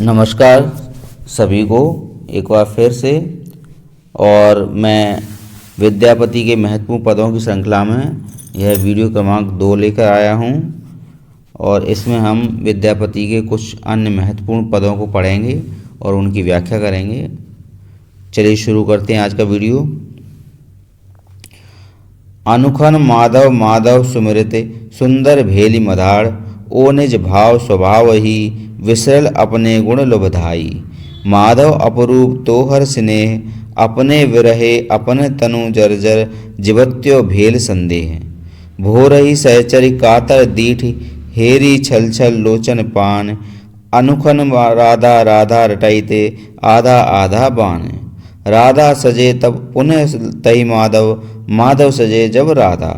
नमस्कार सभी को एक बार फिर से। और मैं विद्यापति के महत्वपूर्ण पदों की श्रृंखला में यह वीडियो क्रमांक 2 लेकर आया हूं। और इसमें हम विद्यापति के कुछ अन्य महत्वपूर्ण पदों को पढ़ेंगे और उनकी व्याख्या करेंगे। चलिए शुरू करते हैं आज का वीडियो। अनुखन माधव माधव सुमिरते सुंदर भेली मधाड़, ओ निज भाव स्वभाव ही विसरल अपने गुण लुभधाई। माधव अपरूप तोहर स्नेह, अपने विरहे अपने तनु जर्जर, जिवत्यो भेल संदेह। भोरहि सहचरि कातर दीठ, हेरी छल छल लोचन पान। अनुखन राधा राधा रटैते, आधा आधा बान। राधा सजे तब पुनः तई माधव, माधव सजे जब राधा।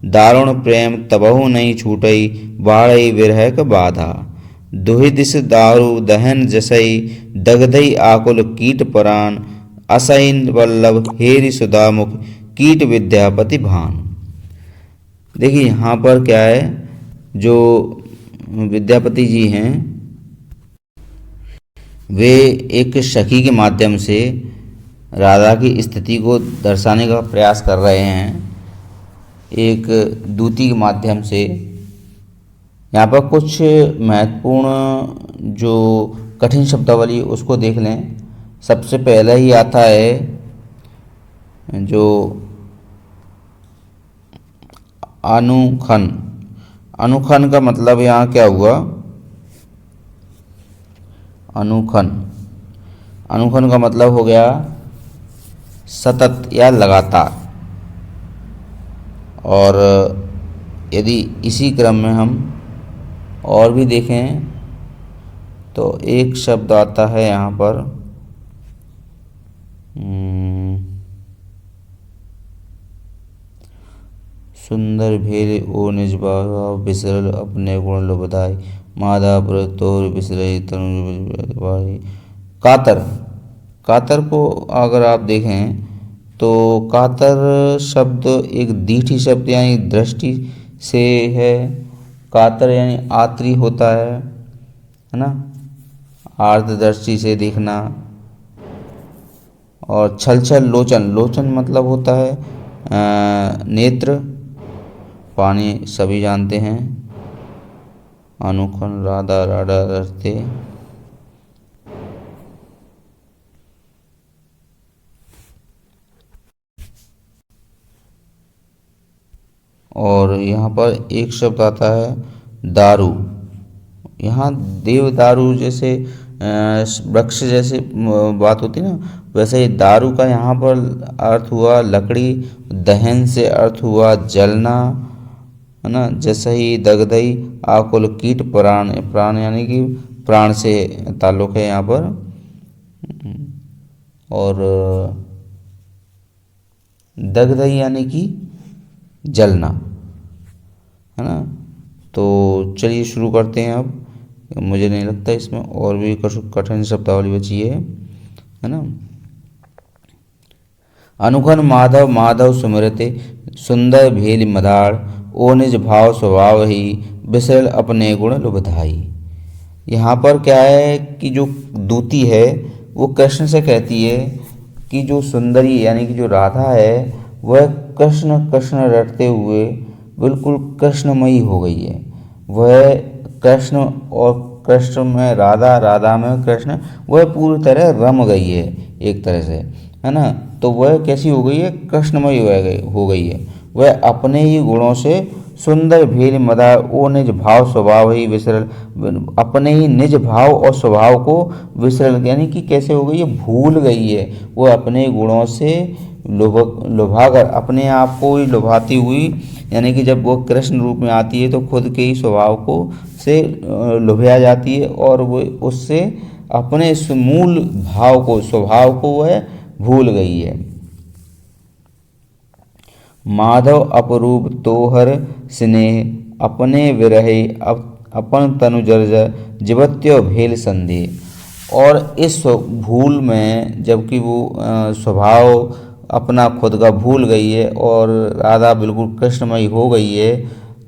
दारुण प्रेम तबहु नहीं छूटई, बाढ़ई विरह क बाधा। दुहि दिस दारु दहन जसई, दगधई आकुल कीट परान। असैन वल्लभ हेरि सुधामुख, कीट विद्यापति भान। देखिए यहाँ पर क्या है, जो विद्यापति जी हैं वे एक सखी के माध्यम से राधा की स्थिति को दर्शाने का प्रयास कर रहे हैं, एक दूती के माध्यम से। यहाँ पर कुछ महत्वपूर्ण जो कठिन शब्दावली उसको देख लें। सबसे पहले ही आता है जो अनुखन। अनुखन का मतलब यहाँ क्या हुआ? अनुखन, अनुखन का मतलब हो गया सतत या लगातार। और यदि इसी क्रम में हम और भी देखें तो एक शब्द आता है यहाँ पर सुंदर भेल ओ निज भाव, बिसरल अपने गुण लुभधाई। माधापुर तोहर बिसरई तनु। कातर, कातर को अगर आप देखें तो कातर शब्द एक दीठी शब्द यानी दृष्टि से है। कातर यानी आत्री होता है ना, आर्द्रदृष्टि से देखना। और छल छल लोचन, लोचन मतलब होता है नेत्र, पानी सभी जानते हैं। अनुखन राधा राधा रटते, और यहाँ पर एक शब्द आता है दारू। यहाँ देवदारू जैसे वृक्ष जैसे बात होती है ना, वैसे ही दारू का यहाँ पर अर्थ हुआ लकड़ी, दहन से अर्थ हुआ जलना, है ना। जैसे ही दगदई आकुल कीट प्राण, प्राण यानी कि प्राण से ताल्लुक है यहाँ पर। और दगदई यानी कि जलना, है ना। तो चलिए शुरू करते हैं अब। मुझे नहीं लगता इसमें और भी कठिन शब्दावली बची है ना। अनुखन माधव माधव सुमिरते सुंदर भेल मधाड़, ओ निज भाव स्वभाव ही बिसरल अपने गुण लुभधाई। यहाँ पर क्या है कि जो दूती है वो कृष्ण से कहती है कि जो सुंदरी यानी कि जो राधा है वह कृष्ण कृष्ण रटते हुए बिल्कुल कृष्णमयी हो गई है। वह कृष्ण और कृष्ण में राधा, राधा में कृष्ण, वह पूरी तरह रम गई है एक तरह से, है ना। तो वह कैसी हो गई है? कृष्णमयी हो गई है। वह अपने ही गुणों से सुंदर भेल मदा, ओ निज भाव स्वभाव ही विसरल, अपने ही निज भाव और स्वभाव को विसरल यानी कि कैसे हो गई है? भूल गई है। वो अपने गुणों से लुभा कर अपने आप को ही लुभाती हुई, यानी कि जब वो कृष्ण रूप में आती है तो खुद के ही स्वभाव को से लुभाया जाती है और वो उससे अपने मूल भाव को, स्वभाव को वह भूल गई है। माधव अपरूप तोहर स्नेह, अपने विरहे अपन तनु जर्जर, जिवत्यो भेल संदेह। और इस भूल में जबकि वो स्वभाव अपना खुद का भूल गई है और राधा बिल्कुल कृष्णमयी हो गई है,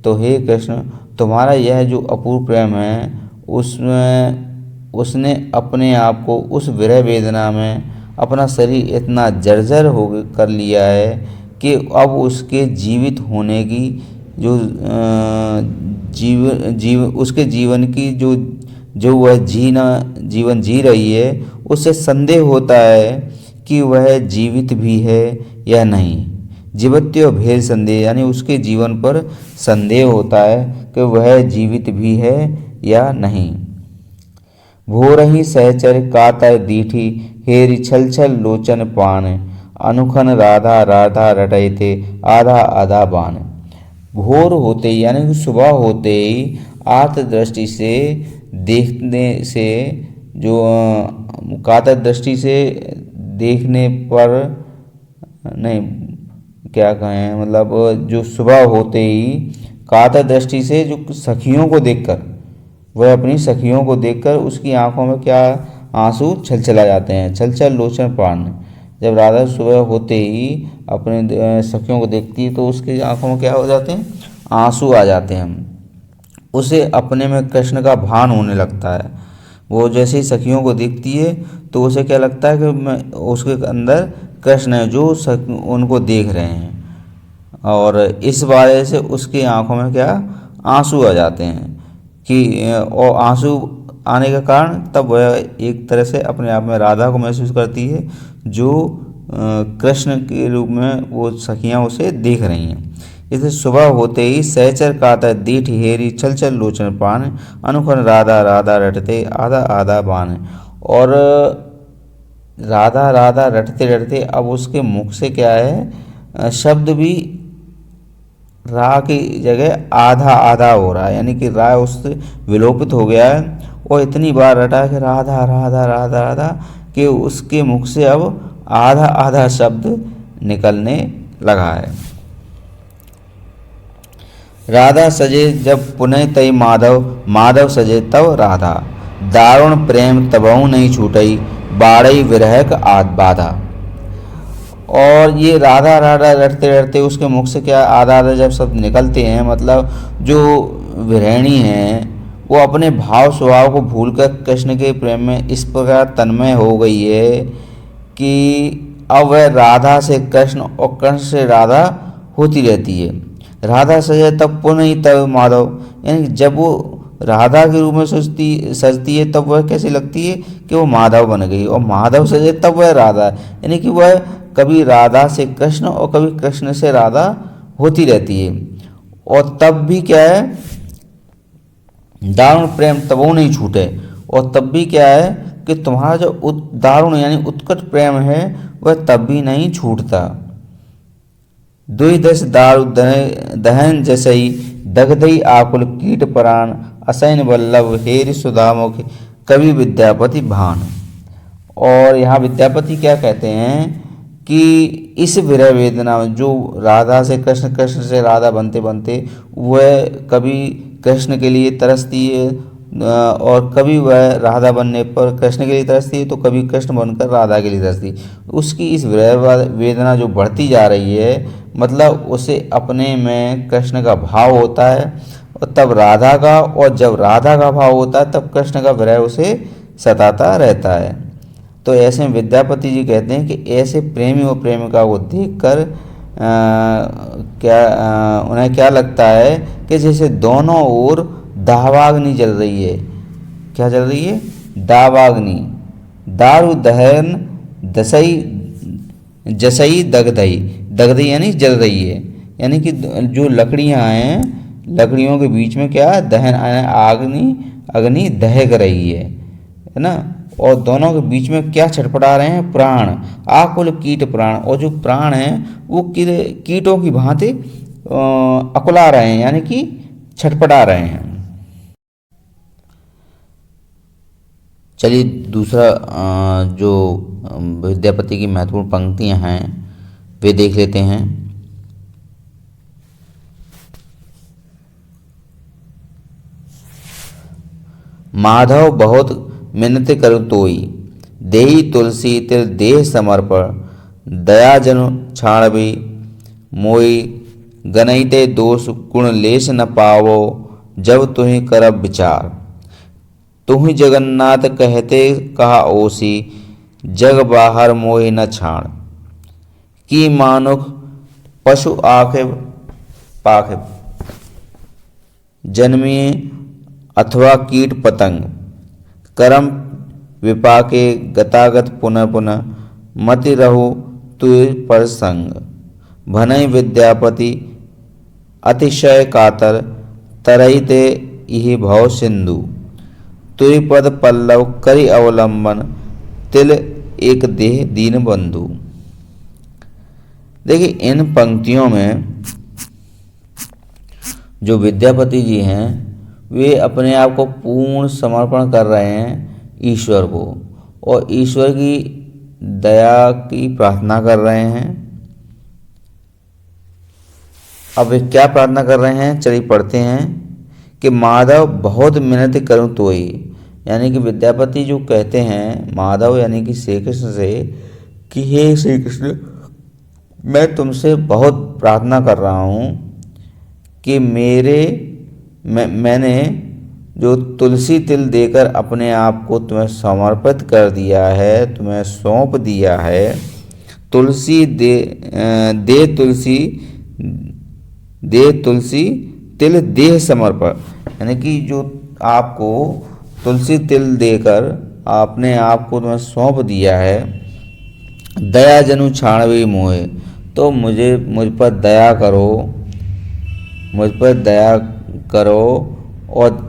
तो हे कृष्ण तुम्हारा यह जो अपूर्व प्रेम है उसमें उसने अपने आप को उस विरह वेदना में अपना शरीर इतना जर्जर हो कर लिया है कि अब उसके जीवित होने की जो उसके जीवन की जो वह जीवन जी रही है, उससे संदेह होता है कि वह जीवित भी है या नहीं। जीवत्यो भेद संदेह, यानी उसके जीवन पर संदेह होता है कि वह जीवित भी है या नहीं। भोरहि सहचर कातर दीठी, हेरि छल छल लोचन पान, अनुखन राधा राधा रटैते, आधा आधा बान। भोर होते ही यानी कि सुबह होते ही आर्त दृष्टि से देखने से, जो कातर दृष्टि से देखने पर, नहीं क्या कहें, मतलब जो सुबह होते ही कातर दृष्टि से जो सखियों को देखकर, वह अपनी सखियों को देखकर उसकी आंखों में क्या आंसू छलछला जाते हैं। छलछल लोचन प्राण, जब राधा सुबह होते ही अपने सखियों को देखती है तो उसकी आंखों में क्या हो जाते हैं, आंसू आ जाते हैं। उसे अपने में कृष्ण का भान होने लगता है। वो जैसे ही सखियों को देखती है तो उसे क्या लगता है कि मैं उसके अंदर कृष्ण है जो उनको देख रहे हैं, और इस वजह से उसकी आंखों में क्या आंसू आ जाते हैं कि, और आंसू आने का कारण तब वह एक तरह से अपने आप में राधा को महसूस करती है जो कृष्ण के रूप में वो सखियां उसे देख रही हैं। इसे सुबह होते ही सहचर कातर दीठ हेरी छल छल लोचन पान, अनुखन राधा राधा रटते आधा आधा बान। और राधा राधा रटते रटते अब उसके मुख से क्या है, शब्द भी रा की जगह आधा आधा हो रहा है, यानी कि रा उससे विलोपित हो गया है। और इतनी बार रटा कि राधा राधा राधा राधा कि उसके मुख से अब आधा आधा शब्द निकलने लगा है। राधा सजे जब पुनः तई माधव, माधव सजे तब राधा, दारुण प्रेम तबहु नहीं छूटई, बाड़ई विरहक आद बाधा। और ये राधा राधा रटते रटते उसके मुख से क्या आधा आधा जब शब्द निकलते हैं, मतलब जो विरहिणी हैं वो अपने भाव स्वभाव को भूलकर कृष्ण के प्रेम में इस प्रकार तन्मय हो गई है कि अब वह राधा से कृष्ण और कृष्ण से राधा होती रहती है। राधा सजे तब पुनः ही तब माधव, यानी जब वो राधा के रूप में सजती है तब वह कैसी लगती है कि वो माधव बन गई, और माधव सजे तब वह राधा, यानी कि वह कभी राधा से कृष्ण और कभी कृष्ण से राधा होती रहती है। और तब भी क्या है, दारुण प्रेम तबो नहीं छूटे, और तब भी क्या है कि तुम्हारा जो दारुण यानी उत्कट प्रेम है वह तब भी नहीं छूटता। दुई दस दारु दहन जसई, दगदई आकुल कीट प्राण, असैन वल्लभ हेरि सुधामुख, कवि विद्यापति भान। और यहाँ विद्यापति क्या कहते हैं कि इस विरह वेदना में जो राधा से कृष्ण, कृष्ण से राधा बनते बनते वह कभी कृष्ण के लिए तरसती है, और कभी वह राधा बनने पर कृष्ण के लिए तरसती है तो कभी कृष्ण बनकर राधा के लिए तरसती है। उसकी इस विरह वेदना जो बढ़ती जा रही है, मतलब उसे अपने में कृष्ण का भाव होता है और तब राधा का, और जब राधा का भाव होता है तब कृष्ण का विरह उसे सताता रहता है। तो ऐसे में विद्यापति जी कहते हैं कि ऐसे प्रेमी और प्रेमिका को देखकर उन्हें क्या लगता है कि जैसे दोनों ओर दावाग्नि जल रही है। क्या जल रही है? दावाग्नि। दारु दहन दसई जसई दगदई, दगदई यानी जल रही है, यानी कि जो लकड़ियां हैं, लकड़ियों के बीच में क्या दहन, अग्नि दहक रही है ना। और दोनों के बीच में क्या छटपटा रहे हैं? प्राण, आकुल कीट प्राण। और जो प्राण हैं वो कीटों की भांति अकुला रहे हैं, यानी कि छटपटा रहे हैं। चलिए दूसरा जो विद्यापति की महत्वपूर्ण पंक्तियां हैं वे देख लेते हैं। माधव बहुत मिन्नत करु तोई, देई तुलसी तिर देह समर्पण, दया जनु छाणबी मोई, गनईते दोष गुण लेश न पावो, जब तुहि करब विचार। तुहि जगन्नाथ कहते कहा ओसी, जग बाहर मोहि न छाण। की मानुख पशु आखे पाखे जन्मिए अथवा कीट पतंग, करम विपाके गतागत पुनः पुनः, मति रहु तुय पर संग। भनई विद्यापति अतिशय कातर, तरई ते इहि भव सिंधु। तुय पद पल्लव करि अवलंबन, तिल एक देह दीन बंधु। देखिए इन पंक्तियों में जो विद्यापति जी हैं वे अपने आप को पूर्ण समर्पण कर रहे हैं ईश्वर को, और ईश्वर की दया की प्रार्थना कर रहे हैं। अब वे क्या प्रार्थना कर रहे हैं, चलिए पढ़ते हैं कि माधव बहुत मिन्नत करूं तोई, यानी कि विद्यापति जो कहते हैं माधव यानी कि श्री कृष्ण से कि हे श्री कृष्ण, मैं तुमसे बहुत प्रार्थना कर रहा हूँ कि मैंने जो तुलसी तिल देकर अपने आप को तुम्हें समर्पित कर दिया है, तुम्हें सौंप दिया है। तुलसी दे तुलसी तिल देह समर्पण, यानी कि जो आपको तुलसी तिल देकर अपने आप को तुम्हें सौंप दिया है। दया जनु छाणवी मोहे, तो मुझ पर दया करो, मुझ पर दया करो। और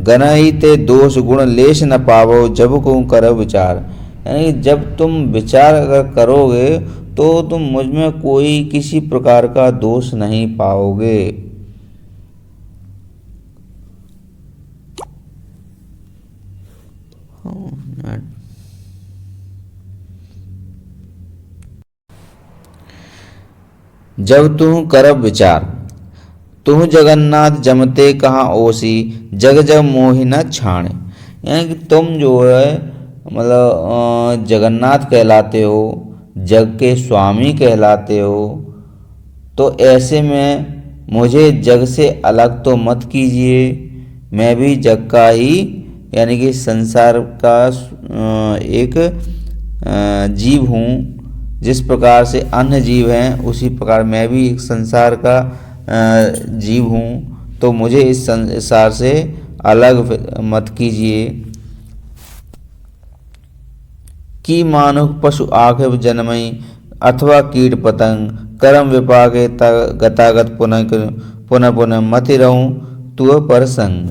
गनहि ते दोष गुण लेश न पावो, जब को करो विचार, यानी जब तुम विचार अगर करोगे तो तुम मुझ में कोई किसी प्रकार का दोष नहीं पाओगे। जब तुम करब विचार, तुह जगन्नाथ जमते कहाँ ओसी, जग जग मोहि न छाणे। यानी कि तुम जो है मतलब जगन्नाथ कहलाते हो, जग के स्वामी कहलाते हो, तो ऐसे में मुझे जग से अलग तो मत कीजिए। मैं भी जग का ही यानी कि संसार का एक जीव हूँ। जिस प्रकार से अन्य जीव हैं उसी प्रकार मैं भी एक संसार का जीव हूँ, तो मुझे इस संसार से अलग मत कीजिए। की मानुख पशु आखे जन्मई, अथवा कीट पतंग, कर्म विपाके गतागत पुनः पुनः पुनः, मति रहूं तुअ पर संग।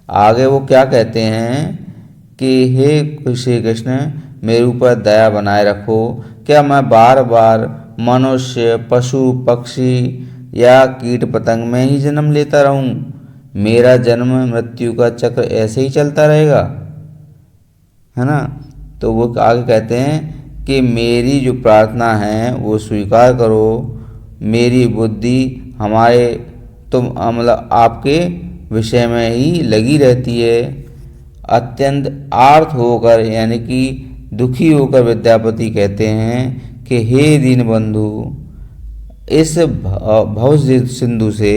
आगे वो क्या कहते हैं कि हे श्री कृष्ण, मेरे ऊपर दया बनाए रखो। क्या मैं बार बार मनुष्य, पशु, पक्षी या कीट पतंग में ही जन्म लेता रहूं? मेरा जन्म मृत्यु का चक्र ऐसे ही चलता रहेगा, है ना। तो वो आगे कहते हैं कि मेरी जो प्रार्थना है वो स्वीकार करो। मेरी बुद्धि हमारे तुम मतलब आपके विषय में ही लगी रहती है। अत्यंत आर्त होकर यानी कि दुखी होकर विद्यापति कहते हैं कि हे दीनबंधु, इस भव सिंधु से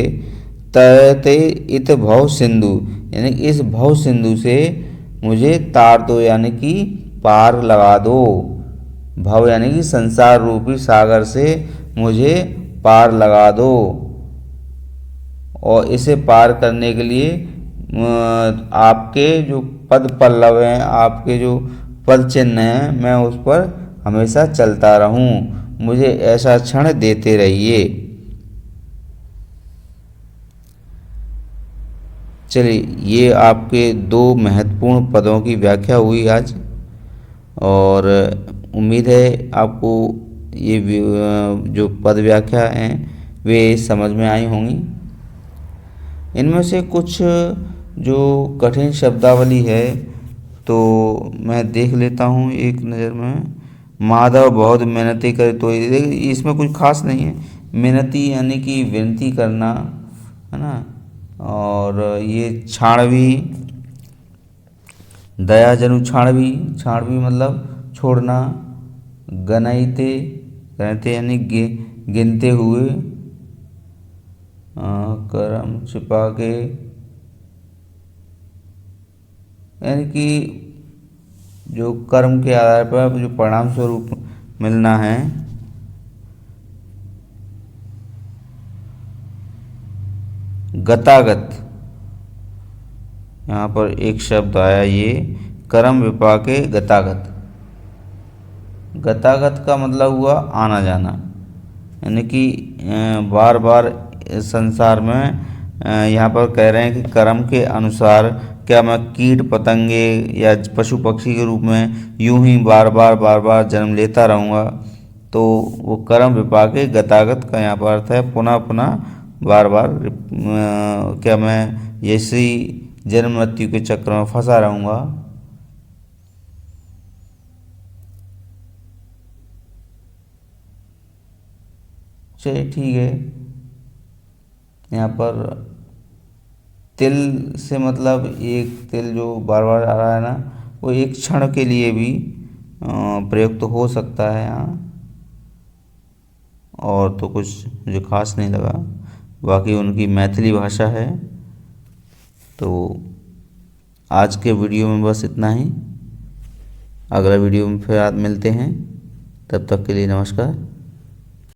तरते इत भव सिंधु, यानी कि इस भव सिंधु से मुझे तार दो, यानी कि पार लगा दो। भव यानी कि संसार रूपी सागर से मुझे पार लगा दो। और इसे पार करने के लिए आपके जो पद पल्लव हैं, आपके जो पद चिन्ह हैं, मैं उस पर हमेशा चलता रहूं। मुझे ऐसा क्षण देते रहिए। चलिए, ये आपके दो महत्वपूर्ण पदों की व्याख्या हुई आज, और उम्मीद है आपको ये जो पद व्याख्या हैं वे समझ में आई होंगी। इनमें से कुछ जो कठिन शब्दावली है तो मैं देख लेता हूँ एक नज़र में। माधव बहुत मेहनती करे, तो इसमें कुछ खास नहीं है। मेहनती यानी कि विनती करना, है ना। और ये छाणवी, दया जनु छाणवी, छाणवी मतलब छोड़ना। गनईते, गनते यानी गिनते हुए। कर्म छिपा के यानी कि जो कर्म के आधार पर जो परिणाम स्वरूप मिलना है, गतागत। यहाँ पर एक शब्द आया ये, कर्म विपाके गतागत। गतागत का मतलब हुआ आना जाना, यानी कि बार बार संसार में यहाँ पर कह रहे हैं कि कर्म के अनुसार क्या मैं कीट पतंगे या पशु पक्षी के रूप में यूं ही बार बार जन्म लेता रहूँगा। तो वो कर्म विपाके गतागत का यहाँ पर अर्थ है पुनः पुनः बार बार क्या मैं ऐसी जन्म मृत्यु के चक्र में फंसा रहूँगा। चलिए ठीक है। यहाँ पर तिल से मतलब एक तिल जो बार बार आ रहा है ना, वो एक क्षण के लिए भी प्रयुक्त हो सकता है यहाँ। और तो कुछ मुझे खास नहीं लगा, बाकी उनकी मैथिली भाषा है। तो आज के वीडियो में बस इतना ही। अगला वीडियो में फिर मिलते हैं, तब तक के लिए नमस्कार।